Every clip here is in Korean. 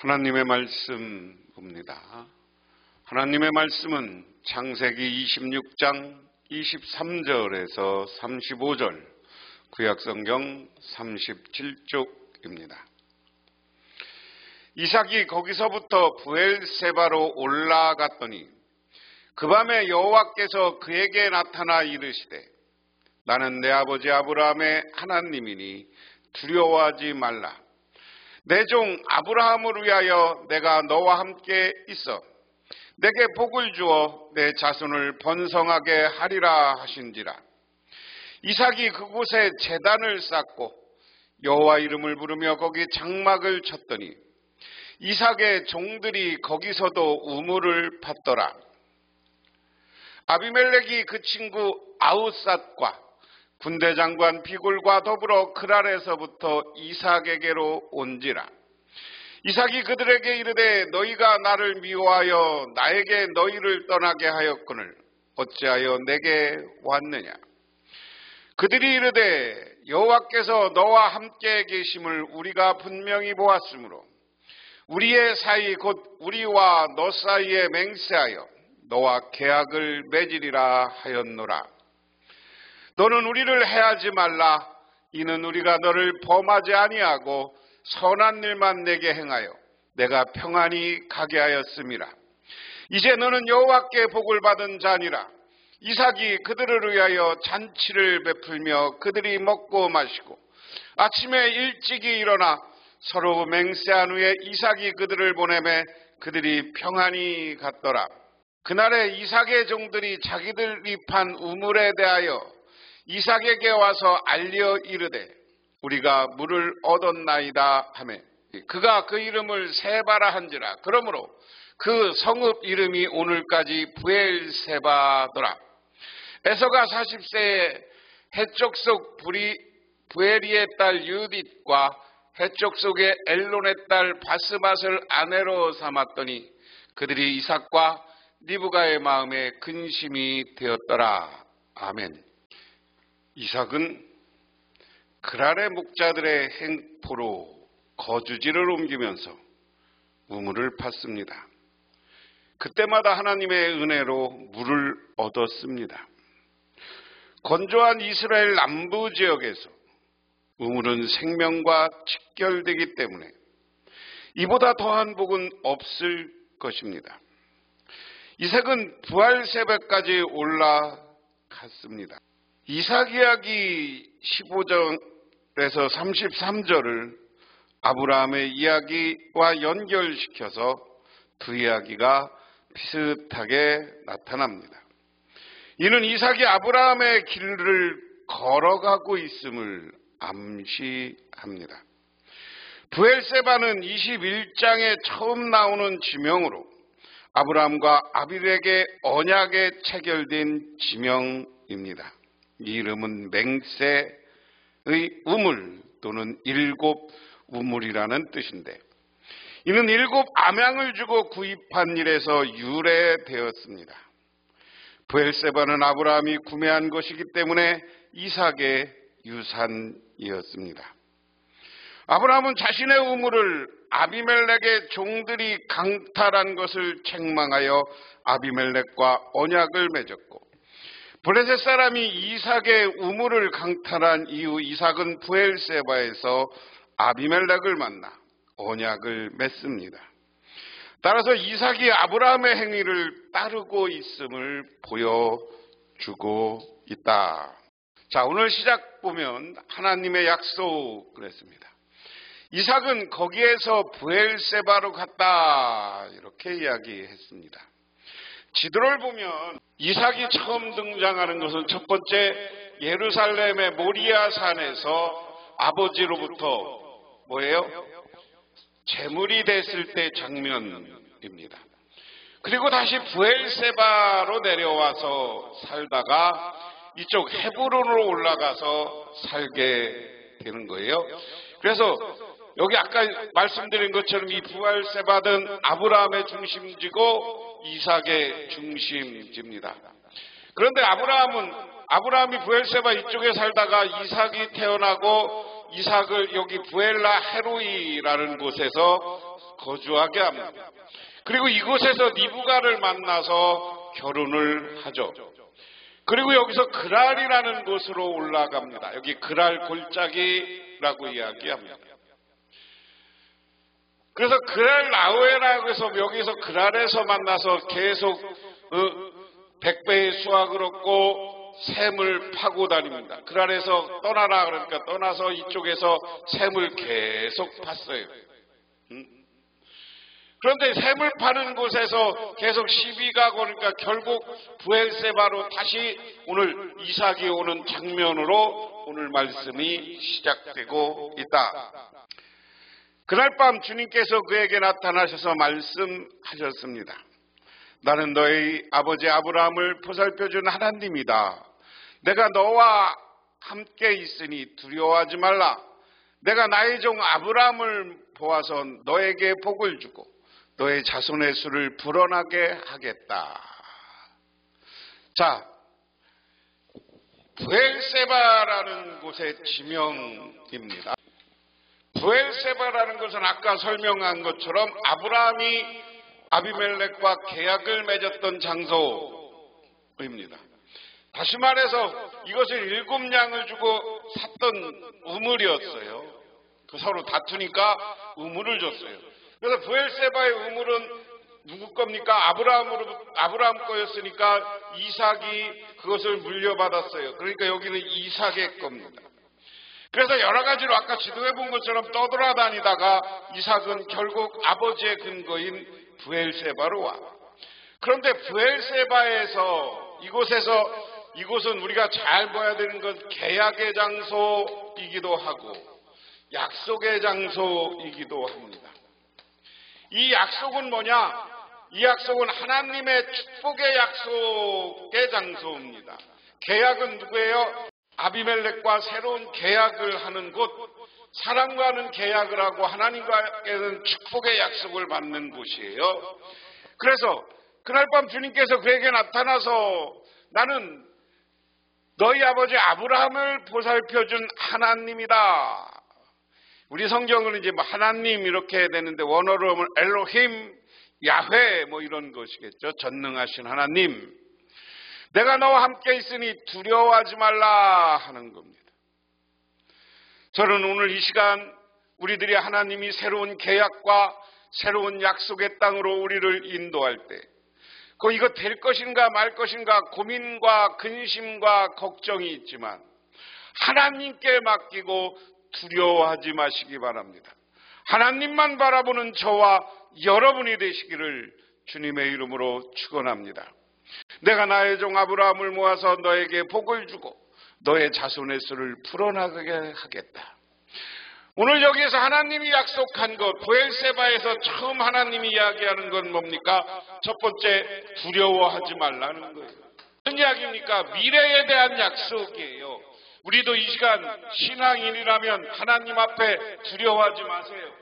하나님의 말씀 봅니다. 하나님의 말씀은 창세기 26장 23절에서 35절, 구약성경 37쪽입니다. 이삭이 거기서부터 브엘세바로 올라갔더니 그 밤에 여호와께서 그에게 나타나 이르시되 나는 내 아버지 아브라함의 하나님이니 두려워하지 말라. 내 종 아브라함을 위하여 내가 너와 함께 있어 내게 복을 주어 내 자손을 번성하게 하리라 하신지라. 이삭이 그곳에 제단을 쌓고 여호와 이름을 부르며 거기 장막을 쳤더니 이삭의 종들이 거기서도 우물을 팠더라. 아비멜렉이 그 친구 아우삿과 군대 장관 비골과 더불어 그랄에서부터 이삭에게로 온지라. 이삭이 그들에게 이르되 너희가 나를 미워하여 나에게 너희를 떠나게 하였거늘 어찌하여 내게 왔느냐. 그들이 이르되 여호와께서 너와 함께 계심을 우리가 분명히 보았으므로 우리의 사이 곧 우리와 너 사이에 맹세하여 너와 계약을 맺으리라 하였노라. 너는 우리를 해하지 말라. 이는 우리가 너를 범하지 아니하고 선한 일만 내게 행하여 내가 평안히 가게 하였음이라. 이제 너는 여호와께 복을 받은 자니라. 이삭이 그들을 위하여 잔치를 베풀며 그들이 먹고 마시고 아침에 일찍이 일어나 서로 맹세한 후에 이삭이 그들을 보내매 그들이 평안히 갔더라. 그날에 이삭의 종들이 자기들이 판 우물에 대하여 이삭에게 와서 알려 이르되 우리가 물을 얻었나이다 하매 그가 그 이름을 세바라 한지라. 그러므로 그 성읍 이름이 오늘까지 브엘세바더라. 에서가 40세에 해쪽 속 부에리의 딸 유딧과 해쪽 속의 엘론의 딸 바스맛을 아내로 삼았더니 그들이 이삭과 리브가의 마음에 근심이 되었더라. 아멘. 이삭은 그랄의 목자들의 행포로 거주지를 옮기면서 우물을 팠습니다. 그때마다 하나님의 은혜로 물을 얻었습니다. 건조한 이스라엘 남부 지역에서 우물은 생명과 직결되기 때문에 이보다 더한 복은 없을 것입니다. 이삭은 브엘세바까지 올라갔습니다. 이삭 이야기 15절에서 33절을 아브라함의 이야기와 연결시켜서 두 이야기가 비슷하게 나타납니다. 이는 이삭이 아브라함의 길을 걸어가고 있음을 암시합니다. 브엘세바는 21장에 처음 나오는 지명으로 아브라함과 아비렉의 언약에 체결된 지명입니다. 이 이름은 맹세의 우물 또는 일곱 우물이라는 뜻인데 이는 일곱 암양을 주고 구입한 일에서 유래되었습니다. 브엘세바는 아브라함이 구매한 것이기 때문에 이삭의 유산이었습니다. 아브라함은 자신의 우물을 아비멜렉의 종들이 강탈한 것을 책망하여 아비멜렉과 언약을 맺었고 블레셋 사람이 이삭의 우물을 강탈한 이후 이삭은 브엘세바에서 아비멜렉을 만나 언약을 맺습니다. 따라서 이삭이 아브라함의 행위를 따르고 있음을 보여주고 있다. 자, 오늘 시작 보면 하나님의 약속을 했습니다. 이삭은 거기에서 브엘세바로 갔다 이렇게 이야기했습니다. 지도를 보면 이삭이 처음 등장하는 것은 첫 번째 예루살렘의 모리아 산에서 아버지로부터 뭐예요? 제물이 됐을 때 장면입니다. 그리고 다시 브엘세바로 내려와서 살다가 이쪽 헤브론으로 올라가서 살게 되는 거예요. 그래서 여기 아까 말씀드린 것처럼 이 브엘세바는 아브라함의 중심지고 이삭의 중심지입니다. 그런데 아브라함이 브엘세바 이쪽에 살다가 이삭이 태어나고 이삭을 여기 부엘라 헤로이라는 곳에서 거주하게 합니다. 그리고 이곳에서 리브가를 만나서 결혼을 하죠. 그리고 여기서 그랄이라는 곳으로 올라갑니다. 여기 그랄 골짜기라고 이야기합니다. 그래서 그랄 라우에라고 해서 여기서 그랄에서 만나서 계속 100배의 수확을 얻고 샘을 파고 다닙니다. 그랄에서 떠나라 그러니까 떠나서 이쪽에서 샘을 계속 팠어요. 그런데 샘을 파는 곳에서 계속 시비가 거니까 결국 부엘세바로 다시 오늘 이삭이 오는 장면으로 오늘 말씀이 시작되고 있다. 그날 밤 주님께서 그에게 나타나셔서 말씀하셨습니다. 나는 너의 아버지 아브라함을 보살펴준 하나님이다. 내가 너와 함께 있으니 두려워하지 말라. 내가 나의 종 아브라함을 보아서 너에게 복을 주고 너의 자손의 수를 불어나게 하겠다. 자, 부엘세바라는 곳의 지명입니다. 부엘세바라는 것은 아까 설명한 것처럼 아브라함이 아비멜렉과 계약을 맺었던 장소입니다. 다시 말해서 이것을 7양을 주고 샀던 우물이었어요. 그 서로 다투니까 우물을 줬어요. 그래서 부엘세바의 우물은 누구 겁니까? 아브라함 거였으니까 이삭이 그것을 물려받았어요. 그러니까 여기는 이삭의 겁니다. 그래서 여러 가지로 아까 지도해 본 것처럼 떠돌아다니다가 이삭은 결국 아버지의 근거인 부엘세바로 와. 그런데 부엘세바에서 이곳은 우리가 잘 봐야 되는 건 계약의 장소이기도 하고 약속의 장소이기도 합니다. 이 약속은 뭐냐? 이 약속은 하나님의 축복의 약속의 장소입니다. 계약은 누구예요? 아비멜렉과 새로운 계약을 하는 곳, 사람과는 계약을 하고 하나님과는 축복의 약속을 받는 곳이에요. 그래서 그날 밤 주님께서 그에게 나타나서 나는 너희 아버지 아브라함을 보살펴준 하나님이다. 우리 성경은 이제 뭐 하나님 이렇게 되는데 원어로 하면 엘로힘, 야훼 뭐 이런 것이겠죠. 전능하신 하나님. 내가 너와 함께 있으니 두려워하지 말라 하는 겁니다. 저는 오늘 이 시간 우리들이 하나님이 새로운 계약과 새로운 약속의 땅으로 우리를 인도할 때 이거 될 것인가 말 것인가 고민과 근심과 걱정이 있지만 하나님께 맡기고 두려워하지 마시기 바랍니다. 하나님만 바라보는 저와 여러분이 되시기를 주님의 이름으로 축원합니다. 내가 나의 종 아브라함을 모아서 너에게 복을 주고 너의 자손의 수를 풀어나가게 하겠다. 오늘 여기에서 하나님이 약속한 것, 부엘세바에서 처음 하나님이 이야기하는 건 뭡니까? 첫 번째, 두려워하지 말라는 거예요. 무슨 이야기입니까? 미래에 대한 약속이에요. 우리도 이 시간 신앙인이라면 하나님 앞에 두려워하지 마세요.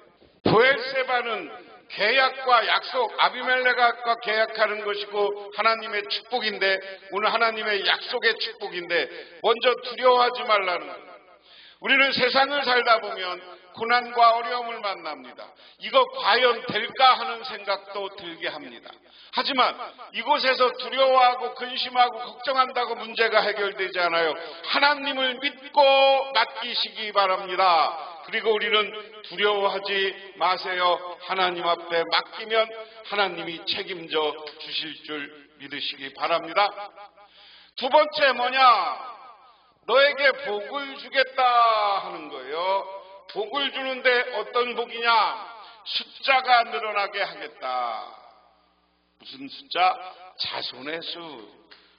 부엘세바는 계약과 약속, 아비멜렉과 계약하는 것이고 하나님의 축복인데 오늘 하나님의 약속의 축복인데 먼저 두려워하지 말라는 거예요. 우리는 세상을 살다 보면 고난과 어려움을 만납니다. 이거 과연 될까 하는 생각도 들게 합니다. 하지만 이곳에서 두려워하고 근심하고 걱정한다고 문제가 해결되지 않아요. 하나님을 믿고 맡기시기 바랍니다. 그리고 우리는 두려워하지 마세요. 하나님 앞에 맡기면 하나님이 책임져 주실 줄 믿으시기 바랍니다. 두 번째 뭐냐? 너에게 복을 주겠다 하는 거예요. 복을 주는데 어떤 복이냐? 숫자가 늘어나게 하겠다. 무슨 숫자? 자손의 수.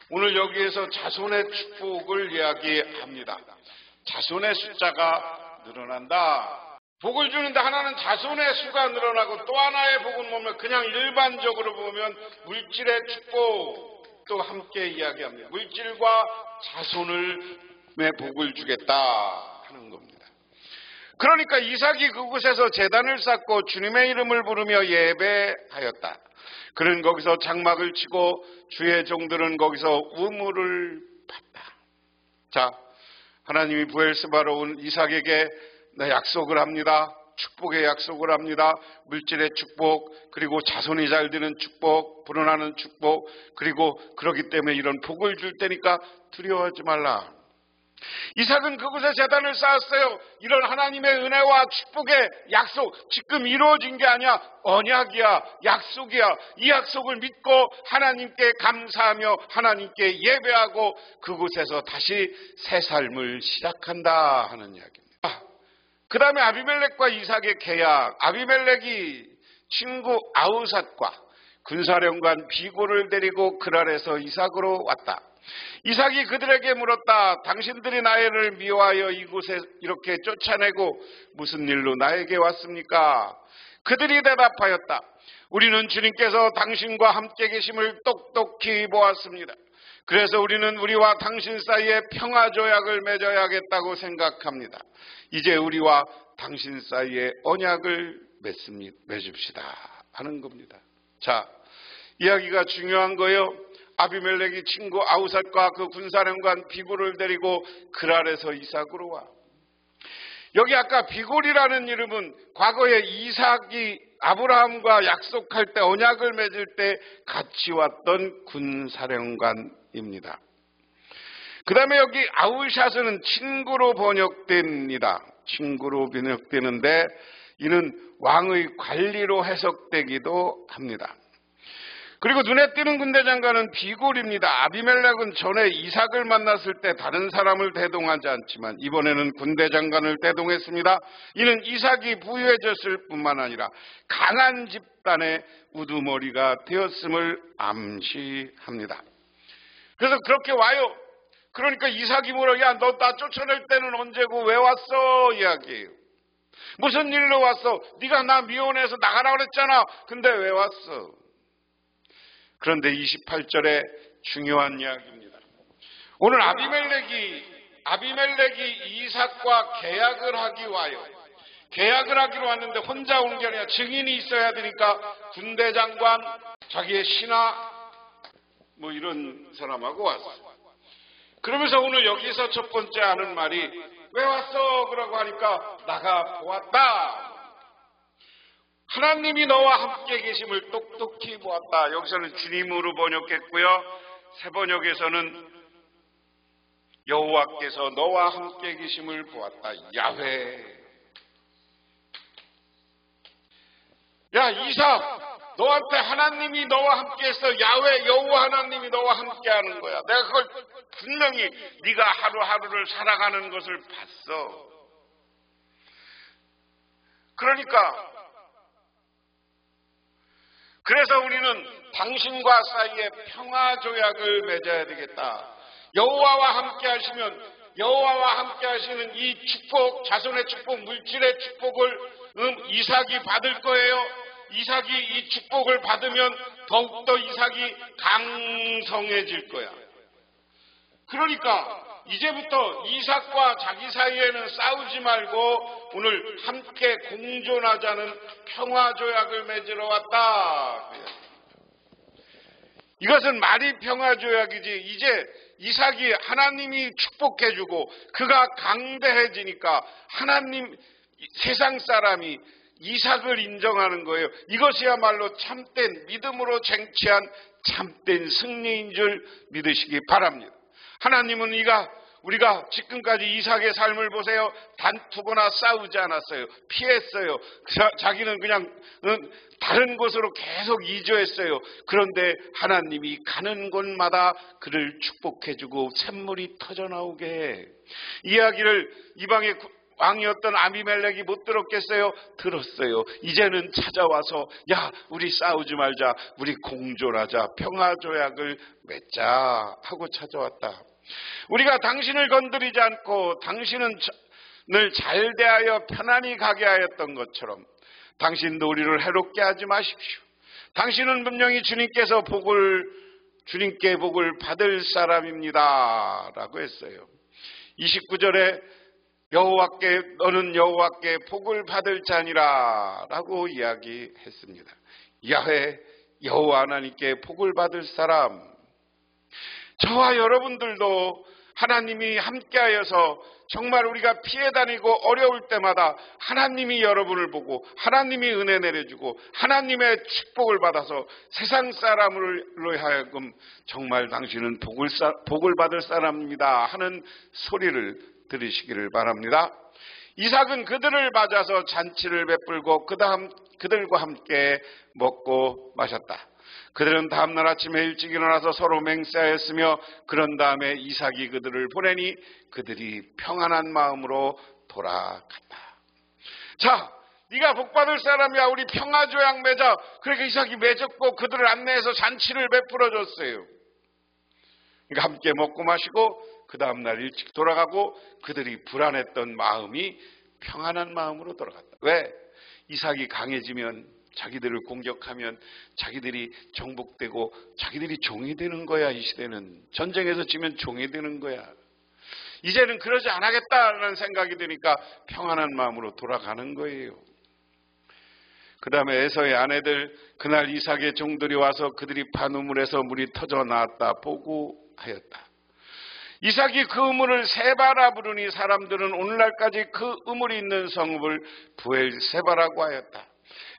오늘 여기에서 자손의 축복을 이야기합니다. 자손의 숫자가 늘어난다. 복을 주는데 하나는 자손의 수가 늘어나고 또 하나의 복은 뭐면 그냥 일반적으로 보면 물질의 축복도 함께 이야기합니다. 물질과 자손을 복을 주겠다 하는 겁니다. 그러니까 이삭이 그곳에서 제단을 쌓고 주님의 이름을 부르며 예배하였다. 그는 거기서 장막을 치고 주의 종들은 거기서 우물을 팠다. 자, 하나님이 부엘세바로 온 이삭에게 약속을 합니다. 축복의 약속을 합니다. 물질의 축복, 그리고 자손이 잘 되는 축복, 불어나는 축복, 그리고 그러기 때문에 이런 복을 줄 테니까 두려워하지 말라. 이삭은 그곳에 제단을 쌓았어요. 이런 하나님의 은혜와 축복의 약속, 지금 이루어진 게 아니야. 언약이야, 약속이야. 이 약속을 믿고 하나님께 감사하며 하나님께 예배하고 그곳에서 다시 새 삶을 시작한다 하는 이야기입니다. 그 다음에 아비멜렉과 이삭의 계약. 아비멜렉이 친구 아우삿과 군사령관 비골을 데리고 그랄에서 이삭으로 왔다. 이삭이 그들에게 물었다. 당신들이 나를 미워하여 이곳에 이렇게 쫓아내고 무슨 일로 나에게 왔습니까? 그들이 대답하였다. 우리는 주님께서 당신과 함께 계심을 똑똑히 보았습니다. 그래서 우리는 우리와 당신 사이에 평화조약을 맺어야겠다고 생각합니다. 이제 우리와 당신 사이에 언약을 맺읍시다 하는 겁니다. 자, 이야기가 중요한 거예요. 아비멜렉이 친구 아우삿과 그 군사령관 비골을 데리고 그랄에서 이삭으로 와. 여기 아까 비골이라는 이름은 과거에 이삭이 아브라함과 약속할 때 언약을 맺을 때 같이 왔던 군사령관입니다. 그 다음에 여기 아우샷은 친구로 번역됩니다. 친구로 번역되는데 이는 왕의 관리로 해석되기도 합니다. 그리고 눈에 띄는 군대장관은 비골입니다. 아비멜렉은 전에 이삭을 만났을 때 다른 사람을 대동하지 않지만 이번에는 군대장관을 대동했습니다. 이는 이삭이 부유해졌을 뿐만 아니라 강한 집단의 우두머리가 되었음을 암시합니다. 그래서 그렇게 와요. 그러니까 이삭이 물어, 야, 너 나 쫓아낼 때는 언제고 왜 왔어? 이야기해요. 무슨 일로 왔어? 네가 나 미워해서 나가라 그랬잖아. 근데 왜 왔어? 그런데 28절에 중요한 이야기입니다. 오늘 아비멜렉이 이삭과 계약을 하기 와요. 계약을 하기로 왔는데 혼자 온 게 아니라 증인이 있어야 되니까 군대장관, 자기의 신하 뭐 이런 사람하고 왔어요. 그러면서 오늘 여기서 첫 번째 하는 말이 왜 왔어? 그러고 하니까 나가 보았다. 하나님이 너와 함께 계심을 똑똑히 보았다. 여기서는 주님으로 번역했고요. 새 번역에서는 여호와께서 너와 함께 계심을 보았다. 야훼. 야 이삭, 너한테 하나님이 너와 함께해서 야훼 여호와 하나님이 너와 함께하는 거야. 내가 그걸 분명히 네가 하루하루를 살아가는 것을 봤어. 그래서 우리는 당신과 사이에 평화조약을 맺어야 되겠다. 여호와와 함께 하시면 여호와와 함께 하시는 이 축복, 자손의 축복, 물질의 축복을 이삭이 받을 거예요. 이삭이 이 축복을 받으면 더욱더 이삭이 강성해질 거야. 그러니까 이제부터 이삭과 자기 사이에는 싸우지 말고 오늘 함께 공존하자는 평화조약을 맺으러 왔다. 이것은 말이 평화조약이지. 이제 이삭이 하나님이 축복해주고 그가 강대해지니까 하나님, 세상 사람이 이삭을 인정하는 거예요. 이것이야말로 참된 믿음으로 쟁취한 참된 승리인 줄 믿으시기 바랍니다. 하나님은 우리가 지금까지 이삭의 삶을 보세요. 다투거나 싸우지 않았어요. 피했어요. 자기는 그냥 다른 곳으로 계속 이주했어요. 그런데 하나님이 가는 곳마다 그를 축복해주고 샘물이 터져나오게 해. 이야기를 이방의 왕이었던 아비멜렉이 못 들었겠어요? 들었어요. 이제는 찾아와서 야 우리 싸우지 말자. 우리 공존하자. 평화조약을 맺자 하고 찾아왔다. 우리가 당신을 건드리지 않고 당신을 잘 대하여 편안히 가게 하였던 것처럼 당신도 우리를 해롭게 하지 마십시오. 당신은 분명히 주님께 복을 받을 사람입니다 라고 했어요. 29절에 너는 여호와께 복을 받을 자니라 라고 이야기했습니다. 야훼 여호와 하나님께 복을 받을 사람. 저와 여러분들도 하나님이 함께하여서 정말 우리가 피해 다니고 어려울 때마다 하나님이 여러분을 보고 하나님이 은혜 내려주고 하나님의 축복을 받아서 세상 사람으로 하여금 정말 당신은 복을 받을 사람입니다 하는 소리를 들으시기를 바랍니다. 이삭은 그들을 맞아서 잔치를 베풀고 그들과 함께 먹고 마셨다. 그들은 다음날 아침에 일찍 일어나서 서로 맹세하였으며 그런 다음에 이삭이 그들을 보내니 그들이 평안한 마음으로 돌아갔다. 자, 네가 복받을 사람이야. 우리 평화조약 맺어. 그러니까 이삭이 맺었고 그들을 안내해서 잔치를 베풀어줬어요. 그러니까 함께 먹고 마시고 그 다음날 일찍 돌아가고 그들이 불안했던 마음이 평안한 마음으로 돌아갔다. 왜? 이삭이 강해지면 자기들을 공격하면 자기들이 정복되고 자기들이 종이 되는 거야. 이 시대는 전쟁에서 지면 종이 되는 거야. 이제는 그러지 않겠다는 생각이 드니까 평안한 마음으로 돌아가는 거예요. 그 다음에 에서의 아내들 그날 이삭의 종들이 와서 그들이 판 우물에서 물이 터져 나왔다 보고하였다. 이삭이 그 우물을 세바라 부르니 사람들은 오늘날까지 그 우물이 있는 성읍을 부엘세바라고 하였다.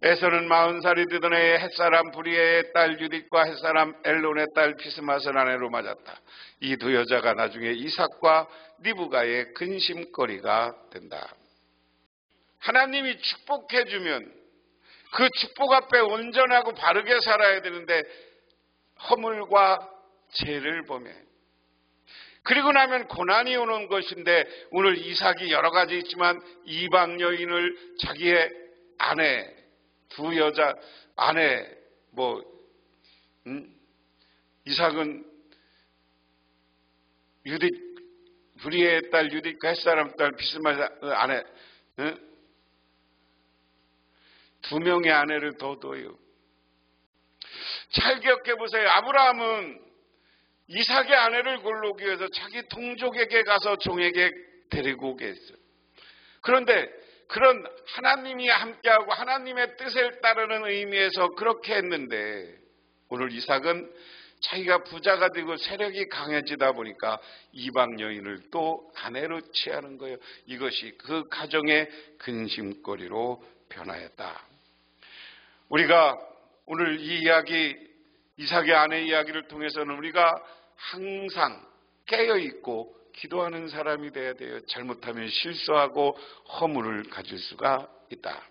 에서는 40살이 되던 해에 햇사람 브리에의 딸 유딧과 햇사람 엘론의 딸 비스맛을 아내로 맞았다. 이 두 여자가 나중에 이삭과 리브가의 근심거리가 된다. 하나님이 축복해주면 그 축복 앞에 온전하고 바르게 살아야 되는데 허물과 죄를 범해. 그리고 나면 고난이 오는 것인데 오늘 이삭이 여러 가지 있지만 이방 여인을 자기의 아내, 두 여자 아내, 이삭은 브리에의 딸 유딧과 햇사람 딸 비스맛의 아내, 두 명의 아내를 더 둬요. 잘 기억해 보세요. 아브라함은 이삭의 아내를 골라오기 위해서 자기 동족에게 가서 종에게 데리고 오게 했어요. 그런데 그런 하나님이 함께하고 하나님의 뜻을 따르는 의미에서 그렇게 했는데 오늘 이삭은 자기가 부자가 되고 세력이 강해지다 보니까 이방 여인을 또 아내로 취하는 거예요. 이것이 그 가정의 근심거리로 변하였다. 우리가 오늘 이 이야기 이삭의 아내 이야기를 통해서는 우리가 항상 깨어있고 기도하는 사람이 돼야 돼요. 잘못하면 실수하고 허물을 가질 수가 있다.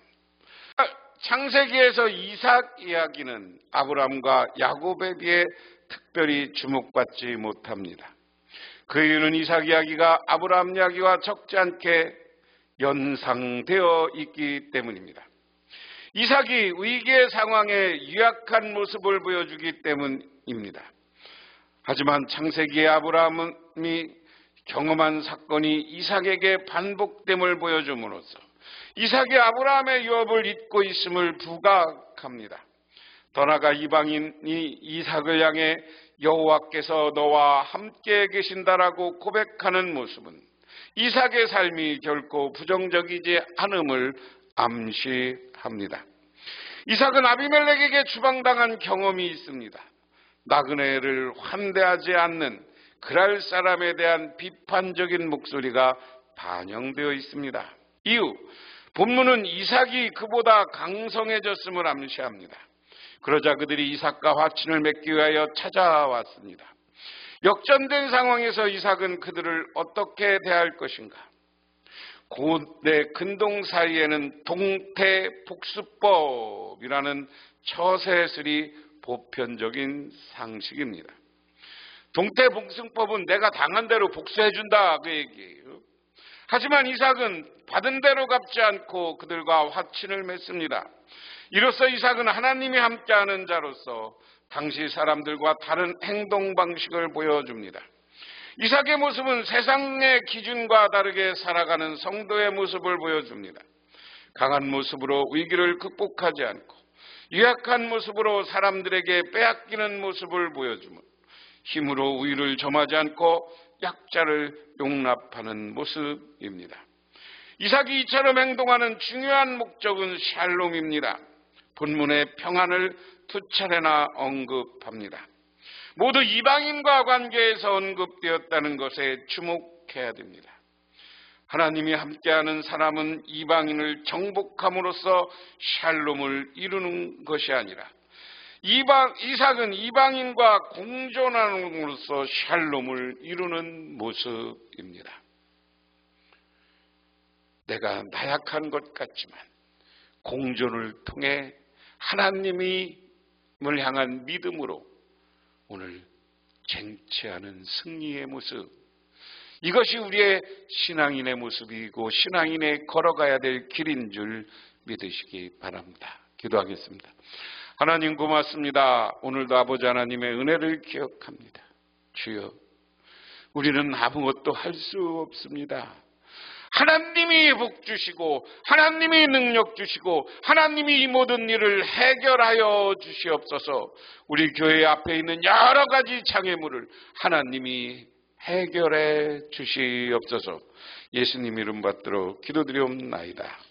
창세기에서 이삭 이야기는 아브라함과 야곱에 비해 특별히 주목받지 못합니다. 그 이유는 이삭 이야기가 아브라함 이야기와 적지 않게 연상되어 있기 때문입니다. 이삭이 위기의 상황에 유약한 모습을 보여주기 때문입니다. 하지만 창세기의 아브라함이 경험한 사건이 이삭에게 반복됨을 보여줌으로써 이삭이 아브라함의 유업을 잊고 있음을 부각합니다. 더 나아가 이방인이 이삭을 향해 여호와께서 너와 함께 계신다라고 고백하는 모습은 이삭의 삶이 결코 부정적이지 않음을 암시합니다. 이삭은 아비멜렉에게 추방당한 경험이 있습니다. 나그네를 환대하지 않는 그랄 사람에 대한 비판적인 목소리가 반영되어 있습니다. 이후 본문은 이삭이 그보다 강성해졌음을 암시합니다. 그러자 그들이 이삭과 화친을 맺기 위하여 찾아왔습니다. 역전된 상황에서 이삭은 그들을 어떻게 대할 것인가? 고대 근동 사이에는 동태복수법이라는 처세술이 보편적인 상식입니다. 동태복수법은 내가 당한 대로 복수해준다 그 얘기예요. 하지만 이삭은 받은 대로 갚지 않고 그들과 화친을 맺습니다. 이로써 이삭은 하나님이 함께하는 자로서 당시 사람들과 다른 행동 방식을 보여줍니다. 이삭의 모습은 세상의 기준과 다르게 살아가는 성도의 모습을 보여줍니다. 강한 모습으로 위기를 극복하지 않고 유약한 모습으로 사람들에게 빼앗기는 모습을 보여주며 힘으로 우위를 점하지 않고 약자를 용납하는 모습입니다. 이삭이 이처럼 행동하는 중요한 목적은 샬롬입니다. 본문의 평안을 두 차례나 언급합니다. 모두 이방인과 관계에서 언급되었다는 것에 주목해야 됩니다. 하나님이 함께하는 사람은 이방인을 정복함으로써 샬롬을 이루는 것이 아니라 이삭은 이방인과 공존함으로써 샬롬을 이루는 모습입니다. 내가 나약한 것 같지만 공존을 통해 하나님을 향한 믿음으로 오늘 쟁취하는 승리의 모습, 이것이 우리의 신앙인의 모습이고 신앙인의 걸어가야 될 길인 줄 믿으시기 바랍니다. 기도하겠습니다. 하나님 고맙습니다. 오늘도 아버지 하나님의 은혜를 기억합니다. 주여, 우리는 아무것도 할 수 없습니다. 하나님이 복 주시고 하나님이 능력 주시고 하나님이 이 모든 일을 해결하여 주시옵소서. 우리 교회 앞에 있는 여러 가지 장애물을 하나님이 해결해 주시옵소서. 예수님 이름 받들어 기도드리옵나이다.